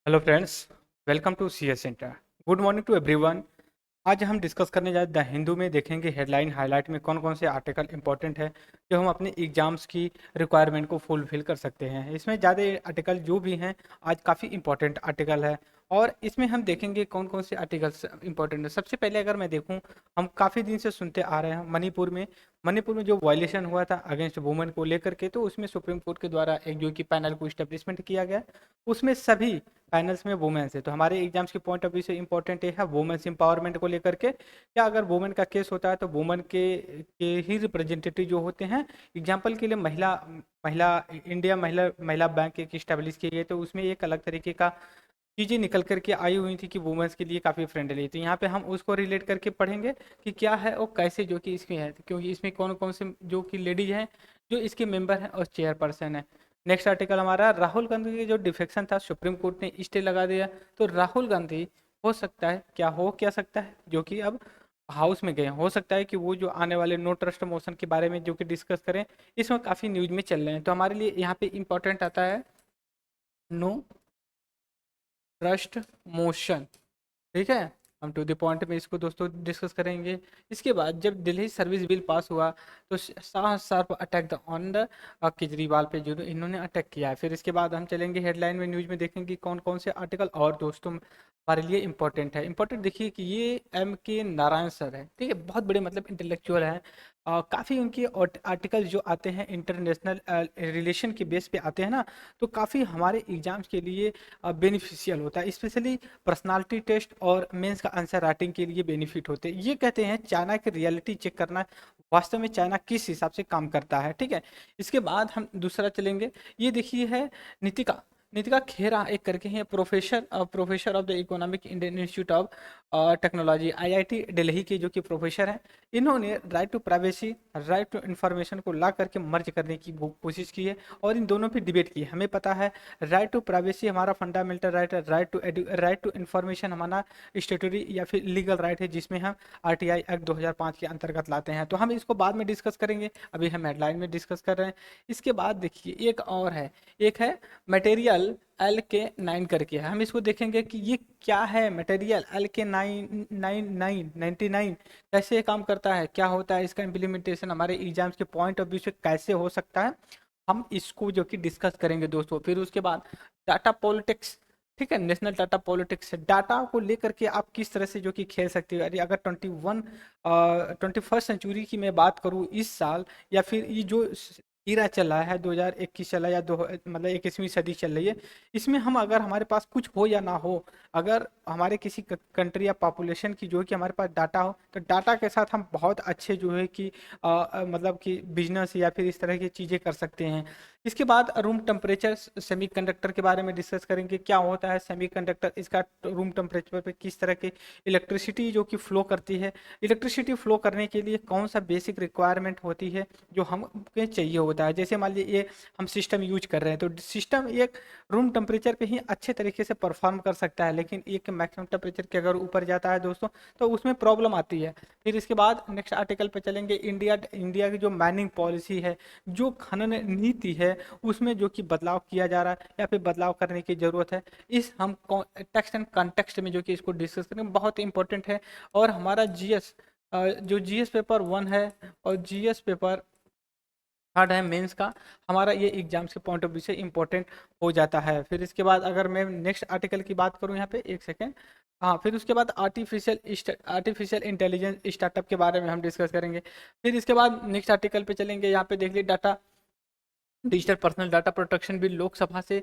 Hello friends, welcome to C S centre. Good morning to everyone. आज हम discuss करने जा रहे द हिंदू में देखेंगे हेडलाइन हाईलाइट में कौन कौन से आर्टिकल इंपॉर्टेंट है जो हम अपने एग्जाम्स की रिक्वायरमेंट को फुलफिल कर सकते हैं। इसमें ज़्यादा आर्टिकल जो भी हैं आज काफ़ी इंपॉर्टेंट आर्टिकल है और इसमें हम देखेंगे कौन कौन से आर्टिकल्स इंपॉर्टेंट है। सबसे पहले अगर मैं देखूं, हम काफ़ी दिन से सुनते आ रहे हैं मणिपुर में जो वायलेशन हुआ था अगेंस्ट वुमेन को लेकर के, तो उसमें सुप्रीम कोर्ट के द्वारा एक जो कि पैनल को इस्टेब्लिशमेंट किया गया, उसमें सभी पैनल्स में वुमेन्स है। तो हमारे एग्जाम्स के पॉइंट ऑफ व्यू से इंपॉर्टेंट ये है वुमेन्स एम्पावरमेंट को लेकर के। क्या अगर वुमेन का केस होता है तो वुमेन के ही रिप्रेजेंटेटिव जो होते हैं, एग्जाम्पल के लिए महिला महिला इंडिया महिला महिला बैंक एक इस्टेब्लिश किए गए, तो उसमें एक अलग तरीके का चीज़ें निकल करके आई हुई थी कि वुमेन्स के लिए काफ़ी फ्रेंडली। तो यहाँ पे हम उसको रिलेट करके पढ़ेंगे कि क्या है और कैसे जो कि इसमें है, क्योंकि इसमें कौन कौन से जो कि लेडीज हैं जो इसके मेंबर हैं और चेयरपर्सन है। नेक्स्ट आर्टिकल हमारा राहुल गांधी की जो डिफेक्शन था, सुप्रीम कोर्ट ने स्टे लगा दिया। तो राहुल गांधी हो सकता है, क्या सकता है जो कि अब हाउस में गए, हो सकता है कि वो जो आने वाले नो ट्रस्ट मोशन के बारे में जो कि डिस्कस करें, इसमें काफ़ी न्यूज में चल रहे हैं। तो हमारे लिए यहाँ पे इंपॉर्टेंट आता है नो ट्रस्ट मोशन। ठीक है, हम टू द पॉइंट में इसको दोस्तों डिस्कस करेंगे। इसके बाद जब दिल्ली सर्विस बिल पास हुआ तो Shah sharp attack the on the Kejriwal पे जो इन्होंने अटैक किया है। फिर इसके बाद हम चलेंगे हेडलाइन में, न्यूज में देखेंगे कौन कौन से आर्टिकल और दोस्तों हमारे लिए इंपॉर्टेंट है। इंपॉर्टेंट देखिए कि ये एम के नारायण सर है, ठीक है, बहुत बड़े मतलब इंटेलेक्चुअल हैं। काफ़ी उनके आर्टिकल जो आते हैं इंटरनेशनल रिलेशन के बेस पे आते हैं ना, तो काफ़ी हमारे एग्जाम्स के लिए बेनिफिशियल होता है। स्पेशली पर्सनालिटी टेस्ट और मेंस का आंसर राइटिंग के लिए बेनिफिट होते हैं। ये कहते हैं चाइना की रियलिटी चेक करना, वास्तव में चाइना किस हिसाब से काम करता है। ठीक है, इसके बाद हम दूसरा चलेंगे। ये देखिए है नितिका नितिका खेरा एक करके हैं, professor of the economic Indian Institute of Technology IIT Delhi के जो कि प्रोफेसर हैं। इन्होंने right to privacy, right to information को ला करके मर्ज करने की कोशिश की है और इन दोनों पे डिबेट की है। हमें पता है राइट टू प्राइवेसी हमारा फंडामेंटल राइट है, राइट टू इन्फॉर्मेशन हमारा स्टेटरी या फिर लीगल राइट है, जिसमें हम आरटीआई एक्ट 2005 के अंतर्गत लाते हैं। तो हम इसको बाद में डिस्कस करेंगे, अभी हम हेडलाइन में डिस्कस कर रहे हैं। इसके बाद देखिए एक और है, एक है मटेरियल LK9 करके है। हम इसको देखेंगे कि ये क्या है, मटेरियल LK99 कैसे ये काम करता है, क्या होता है, इसका इम्प्लीमेंटेशन हमारे एग्जाम्स के पॉइंट ऑफ व्यू से कैसे हो सकता है, हम इसको जो कि डिस्कस करेंगे दोस्तों। फिर उसके बाद डाटा पॉलिटिक्स, ठीक है, नेशनल डाटा पॉलिटिक्स है, डाटा को लेकर के आप किस तरह से जो कि खेल सकते हो। अरे अगर 21 सेंचुरी की मैं बात करूँ इस साल, या फिर ये जो ईरा चल रहा है 2021 चला या दो मतलब 21वीं सदी चल रही है, इसमें हम अगर हमारे पास कुछ हो या ना हो, अगर हमारे किसी कंट्री या पॉपुलेशन की जो है कि हमारे पास डाटा हो, तो डाटा के साथ हम बहुत अच्छे जो है कि मतलब कि बिजनेस या फिर इस तरह की चीज़ें कर सकते हैं। इसके बाद रूम टेम्परेचर सेमीकंडक्टर के बारे में डिस्कस करेंगे, क्या होता है सेमीकंडक्टर, इसका रूम टेम्परेचर पे किस तरह की इलेक्ट्रिसिटी जो कि फ्लो करती है, इलेक्ट्रिसिटी फ्लो करने के लिए कौन सा बेसिक रिक्वायरमेंट होती है जो हमें चाहिए होता है। जैसे मान लीजिए ये हम सिस्टम यूज कर रहे हैं, तो सिस्टम एक रूम टेम्परेचर पे ही अच्छे तरीके से परफॉर्म कर सकता है, लेकिन एक मैक्सिमम टेम्परेचर के अगर ऊपर जाता है दोस्तों तो उसमें प्रॉब्लम आती है। फिर इसके बाद नेक्स्ट आर्टिकल पे चलेंगे, इंडिया की जो माइनिंग पॉलिसी है, जो खनन नीति है, उसमें जो कि बदलाव किया जा रहा है या फिर बदलाव करने की ज़रूरत है। इस हम टेक्स्ट एंड कॉन्टेक्स्ट में जो कि इसको डिस्कस करेंगे, बहुत इंपॉर्टेंट है। और हमारा जीएस, जो जीएस पेपर 1 है और जीएस पेपर 3rd है मेंस का, हमारा ये एग्जाम्स के पॉइंट ऑफ व्यू से इंपॉर्टेंट हो जाता है। फिर इसके बाद अगर मैं नेक्स्ट आर्टिकल की बात करूँ, यहाँ पे एक सेकेंड, हाँ, फिर उसके बाद आर्टिफिशियल इंटेलिजेंस स्टार्टअप के बारे में हम डिस्कस करेंगे। फिर इसके बाद नेक्स्ट आर्टिकल पे चलेंगे, यहाँ पे देख लीजिए data digital personal data protection bill Lok Sabha से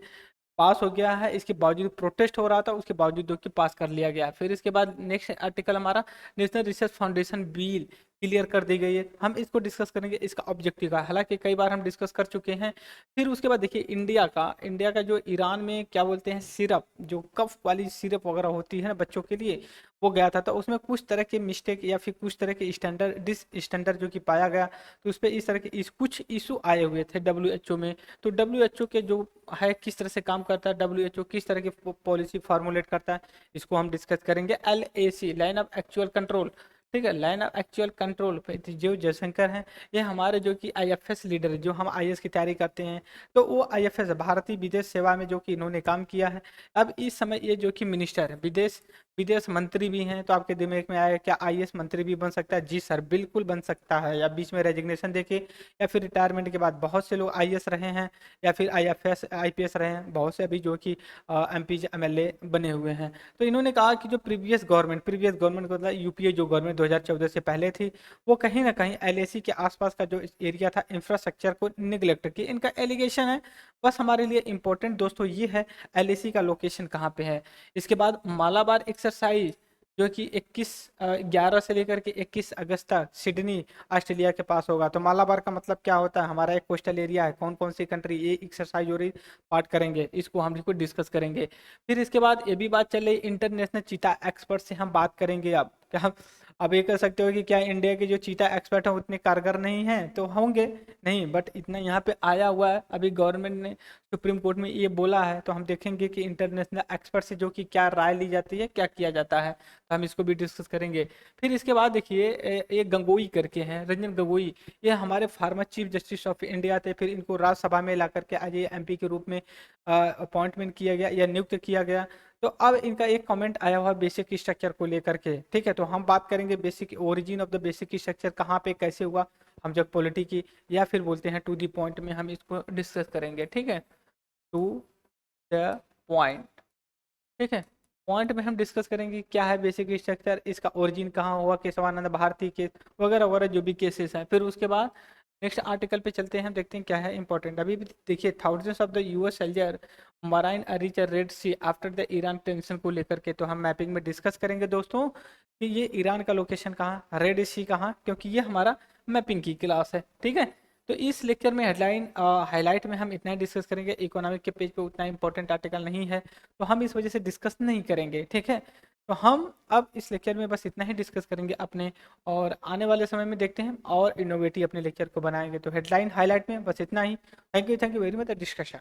पास हो गया है, इसके बावजूद प्रोटेस्ट हो रहा था, उसके बावजूद जो कि पास कर लिया गया। फिर इसके बाद नेक्स्ट आर्टिकल हमारा national research foundation bill clear कर दी गई है, हम इसको डिस्कस करेंगे इसका ऑब्जेक्टिव का, हालांकि कई बार हम डिस्कस कर चुके हैं। फिर उसके बाद देखिए इंडिया का जो ईरान में क्या बोलते हैं सिरप, जो कफ वाली सिरप वगैरह होती है ना बच्चों के लिए, वो गया था, तो उसमें कुछ तरह के मिस्टेक या फिर कुछ तरह के स्टैंडर्ड स्टैंडर्ड जो कि पाया गया, तो उस पर इस तरह के कुछ इशू आए हुए थे WHO में। तो WHO के जो है किस तरह से काम करता है, WHO किस तरह की पॉलिसी फार्मूलेट करता है, इसको हम डिस्कस करेंगे। LAC line of actual control, ठीक है, लाइन ऑफ एक्चुअल कंट्रोल पे जो जयशंकर हैं, ये हमारे जो कि आईएफएस लीडर है, जो हम आईएएस की तैयारी करते हैं, तो वो आईएफएस भारतीय विदेश सेवा में जो कि इन्होंने काम किया है। अब इस समय ये जो कि मिनिस्टर है, विदेश विदेश मंत्री भी हैं। तो आपके दिमाग में आया क्या आईएएस मंत्री भी बन सकता है? जी सर, बिल्कुल बन सकता है। या बीच में रेजिग्नेशन देके या फिर रिटायरमेंट के बाद बहुत से लोग आईएएस रहे हैं या फिर आईएफएस आईपीएस रहे हैं, बहुत से अभी जो कि एमपी एमएलए बने हुए हैं। तो इन्होंने कहा कि जो प्रीवियस गवर्नमेंट को, मतलब यूपीए जो गवर्नमेंट 2014 से पहले थी, वो कहीं ना कहीं एलएसी के आसपास का जो एरिया था इंफ्रास्ट्रक्चर को निगलेक्ट किया, इनका एलिगेशन है। बस हमारे लिए इंपॉर्टेंट दोस्तों ये है एलएसी का लोकेशन कहाँ पे है। इसके बाद मालाबार एक्सरसाइज जो कि 11 से लेकर के 21 अगस्त तक सिडनी ऑस्ट्रेलिया के पास होगा। तो मालाबार का मतलब क्या होता है? हमारा एक कोस्टल एरिया है, कौन कौन सी कंट्री ये एक्सरसाइज हो रही पार्ट करेंगे, इसको हम इसको डिस्कस करेंगे। फिर इसके बाद ये भी बात चल रही इंटरनेशनल चीता एक्सपर्ट से हम बात करेंगे। अब क्या अब ये कह सकते हो कि क्या इंडिया के जो चीता एक्सपर्ट हैं उतने कारगर नहीं हैं? तो होंगे नहीं, बट इतना यहाँ पे आया हुआ है, अभी गवर्नमेंट ने सुप्रीम कोर्ट में ये बोला है। तो हम देखेंगे कि इंटरनेशनल एक्सपर्ट से जो कि क्या राय ली जाती है, क्या किया जाता है, तो हम इसको भी डिस्कस करेंगे। फिर इसके बाद देखिए एक गंगोई करके हैं, रंजन गंगोई, ये हमारे farmer chief justice of India थे। फिर इनको राज्यसभा में ला करके आज ये एमपी के रूप में अपॉइंटमेंट किया गया या नियुक्त किया गया। तो अब इनका एक कमेंट आया हुआ बेसिक स्ट्रक्चर को लेकर के, ठीक है। तो हम बात करेंगे basic origin of the basic structure, कहाँ पे कैसे हुआ, हम जब पॉलिटी की या फिर बोलते हैं टू दी पॉइंट में हम इसको डिस्कस करेंगे, ठीक है। टू द पॉइंट, ठीक है। पॉइंट में हम डिस्कस करेंगे क्या है बेसिक स्ट्रक्चर, इसका ओरिजिन कहाँ हुआ, केशवानंद भारती केस वगैरह वगैरह जो भी केसेस हैं। फिर उसके बाद नेक्स्ट आर्टिकल पे चलते हैं, हम देखते हैं क्या है इंपॉर्टेंट। अभी भी देखिए thousands of the US soldier marine reach Red Sea after the Iran tension को लेकर के, तो हम मैपिंग में डिस्कस करेंगे दोस्तों कि ये ईरान का लोकेशन कहाँ, रेड सी कहाँ, क्योंकि ये हमारा मैपिंग की क्लास है, ठीक है। तो इस लेक्चर में हेडलाइन हाईलाइट में हम इतना ही डिस्कस करेंगे, इकोनॉमिक के पेज पे उतना इंपॉर्टेंट आर्टिकल नहीं है, तो हम इस वजह से डिस्कस नहीं करेंगे, ठीक है। तो हम अब इस लेक्चर में बस इतना ही डिस्कस करेंगे अपने, और आने वाले समय में देखते हैं और इनोवेटिव अपने लेक्चर को बनाएंगे। तो हेडलाइन हाईलाइट में बस इतना ही। Thank you very much the discussion.